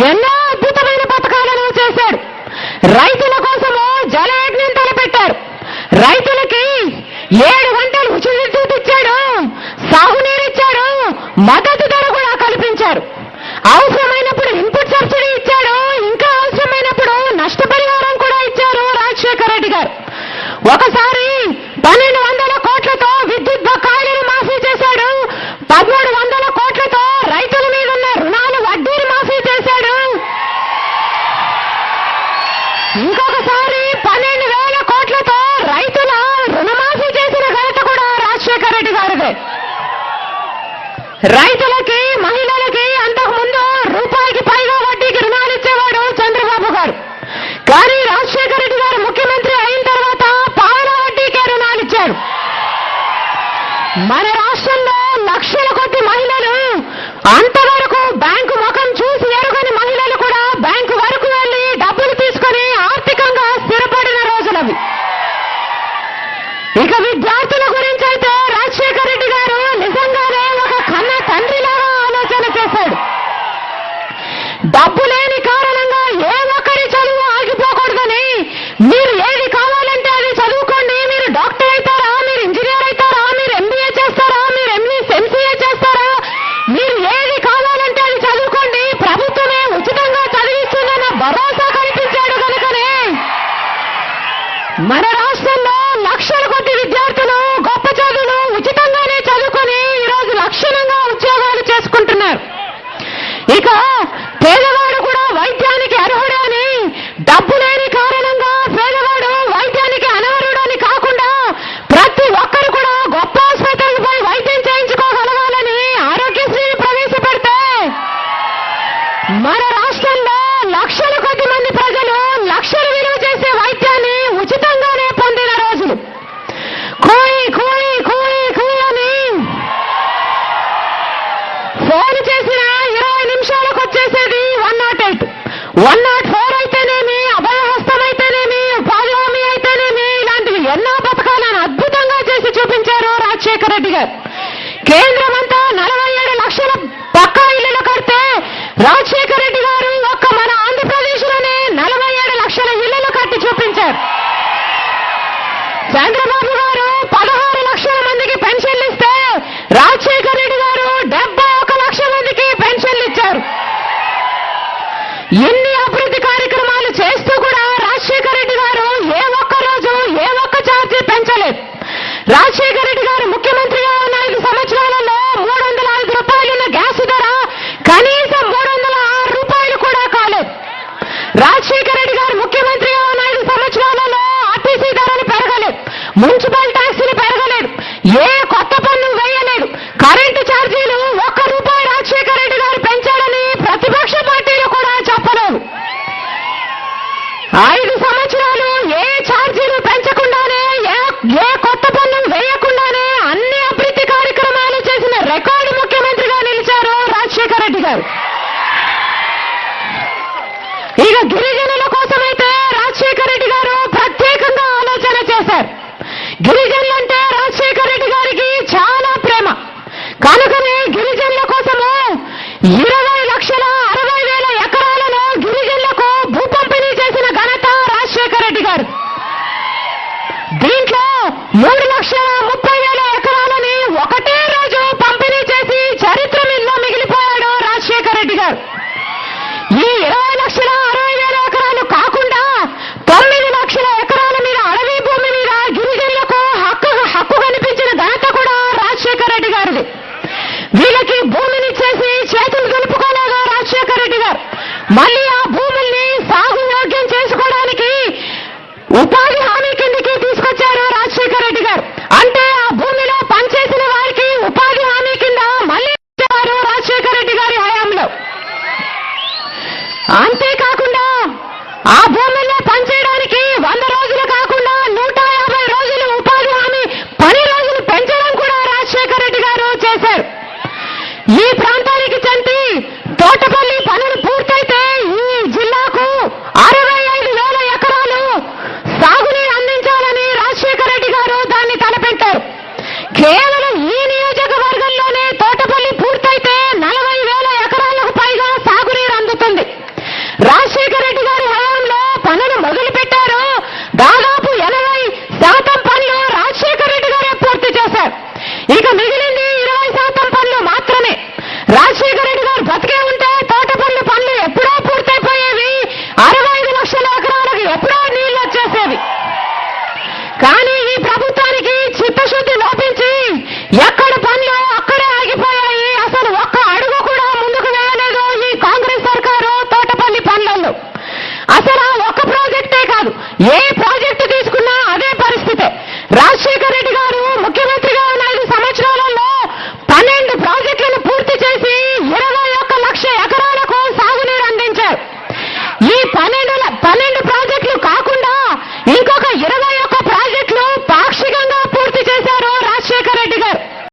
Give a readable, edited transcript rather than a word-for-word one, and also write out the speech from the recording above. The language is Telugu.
ఎన్నో అద్భుతమైన పథకాలను చేశాడు. రైతుల కోసము జలయజ్ఞం తలపెట్టారు. రైతులకి 7 గంటలు ఉచిత విద్యుత్ ఇచ్చాడు, సాగునీరు ఇచ్చాడు, మద్దతు ధర కూడా కల్పించారు. అవసరమైనప్పుడు ఇన్పుట్ సబ్సిడీ ఇచ్చాడు, ఇంకా అవసరమైనప్పుడు నష్టపరిహారం కూడా ఇచ్చారు రాజశేఖర రెడ్డి గారు. ఒకసారి 1200 కోట్లతో విద్యుత్ బకాయిలను మాఫీ చేశాడు. 1300 కోట్లతో రైతుల మీద ఉన్న రుణాలు వడ్డీని మాఫీ చేశాడు. ఇంకొకసారి 12,000 కోట్లతో రైతుల రుణమాఫీ చేసిన ఘనత కూడా రాజశేఖర రెడ్డి గారిదే. రైతులకి, మహిళలకి అంతకుముందు రూపాయికి పైగా వడ్డీకి రుణాలు ఇచ్చేవాడు చంద్రబాబు గారు. కానీ రాజశేఖర రెడ్డి గారు ముఖ్యమంత్రి అయిన తర్వాత పావలా వడ్డీకే రుణాలు ఇచ్చారు. మన రాష్ట్రంలో లక్షల కొద్ది మహిళలు, అంతవరకు బ్యాంకు ముఖం చూసి ఎరుగని మహిళలు కూడా బ్యాంకు వరకు వెళ్లి డబ్బులు తీసుకుని ఆర్థికంగా స్థిరపడిన రోజులవి. ఇక విద్యార్థుల గురించి అయితే రాజశేఖర రెడ్డి గారు నిజంగానే ఒక కన్న తండ్రిలాగా ఆలోచన చేశాడు. డబ్బు లేని కారణంగా ఏ ఒక్కరి చదువు ఆగిపోకూడదని, మీరు ఏది కావాలంటే అది చదువుకోండి, మీరు డాక్టర్ అవుతారా, మీరు ఇంజనీర్ అవుతారా, మీరు ఎంబీఏ చేస్తారా, మీరు ఎంసీఏ చేస్తారా, మీరు ఏది కావాలంటే అది చదువుకోండి, ప్రభుత్వమే ఉచితంగా చదివిస్తుందన్న భరోసా కల్పించాడు కనుకనే మన రాష్ట్రంలో లక్షల కొద్ది విద్యార్థులు గొప్ప చదువులు ఉచితంగానే చదువుకొని ఈరోజు లక్షణంగా ఉద్యోగాలు చేసుకుంటున్నారు. ఇక పేదవాడు కూడా వైద్యానికి అర్హుడు అని, డబ్బు లేని కారణంగా పేదవాడు వైద్యానికి అనర్హుడని కాకుండా ప్రతి ఒక్కరు కూడా గొప్ప ఆసుపత్రికి పోయి వైద్యం చేయించుకోగలగాలని ఆరోగ్యశ్రీని ప్రవేశపెడితే మన రాష్ట్రంలో లక్షల కొద్ది మంది ప్రజలు లక్షలు విలువ చేసే వైద్యాన్ని ఉచితంగానే పొందిన రోజులు. కూయి కూయి కూయి కూయి అని ఫోన్ చేసిన 20 నిమిషాలకు వచ్చేసేది 108, 104 అయితేనేమి, అభయహస్తం అయితేనేమి, ఉపాధి హామీ అయితేనేమి, ఇలాంటివి ఎన్నో పథకాలను అద్భుతంగా చేసి చూపించారు రాజశేఖర రెడ్డి గారు. కేంద్రం అంతా 47 లక్షల పక్కా ఇళ్లు కడితే రాజశేఖర రెడ్డి గారు ఒక్క మన ఆంధ్రప్రదేశ్ లోనే 47 లక్షల ఇళ్లు కట్టి చూపించారు. చంద్రబాబు గారు 16 లక్షల మందికి పెన్షన్లు ఇస్తే రాజశేఖర రెడ్డి గారు 71 లక్షల మందికి పెన్షన్లు ఇచ్చారు. ఎన్ని అభివృద్ధి కార్యక్రమాలు చేస్తూ కూడా రాజశేఖర రెడ్డి గారు ఏ ఒక్క రోజు ఏ ఒక్క ఛార్జీ పెంచలేదు. రాజశేఖర రెడ్డి గారు ముఖ్యమంత్రిగా ఉన్న 5 సంవత్సరాలలో 305 రూపాయలున్న గ్యాస్ ధర కనీసం 306 రూపాయలు కూడా కాలేదు. రాజశేఖర రెడ్డి గారు ముఖ్యమంత్రిగా ఉన్న 5 సంవత్సరాలలో ఆర్టీసీ ధరలు పెరగలేదు, మున్సిపల్ ట్యాక్సులు పెరగలేదు, ఏ కొత్త పన్ను వేయలేదు, కరెంటు ఛార్జీలు 1 రూపాయి రాజశేఖర రెడ్డి గారు పెంచాలని ప్రతిపక్ష పార్టీలు కూడా చెప్పలేదు. 5 సంవత్సరాలు ఏ ఛార్జీలు పెంచకుండానే, ఏ కొత్త పన్ను వేయకుండానే అన్ని అభివృద్ధి కార్యక్రమాలు చేసిన రికార్డు ముఖ్యమంత్రిగా నిలిచారు రాజశేఖర రెడ్డి గారు. ఇక గిరిజనుల కోసమైతే రాజశేఖర రెడ్డి గారు ప్రత్యేకంగా ఆలోచన చేశారు. గిరిజనులంటే రాజశేఖర రెడ్డి గారికి చాలా ప్రేమ కనుకనే గిరిజనుల కోసము 20,60,000 ఎకరాలను గిరిజనులకు భూ పంపిణీ చేసిన ఘనత రాజశేఖర రెడ్డి గారు. దీంట్లో 3,30,000 ఎకరాలని ఒకటే రోజు పంపిణీ చేసి చరిత్రలో మిగిలిపోయాడు రాజశేఖర రెడ్డి గారు. ఈ 20,60,000 ఎకరాలు కాకుండా 9 లక్షల ఎకరాల మీద అడవి భూమి మీద గిరిజనులకు హక్కు కనిపించిన ఘనత కూడా రాజశేఖర రెడ్డి గారిది. వీళ్ళకి భూమిని చేసి చేతులు దులుపుకోలేగా రాజశేఖర రెడ్డి గారు మళ్ళీ ఆ భూముల్ని సాగు యోగ్యం చేసుకోవడానికి ఉపాధి హామీ కిందకి తీసుకొచ్చారు రాజశేఖర రెడ్డి గారు. అంటే ఆ భూమిలో పనిచేసిన వారికి ఉపాధి హామీ కింద మళ్ళీ ఇచ్చారు రాజశేఖర రెడ్డి గారి హయాంలో. అంతేకాకుండా ఆ భూముల్లో పనిచేయడానికి 100 రోజులు కాకుండా 150 రోజులు ఉపాధి హామీ పని రోజులు పెంచడం కూడా రాజశేఖర రెడ్డి గారు చేశారు. ఈ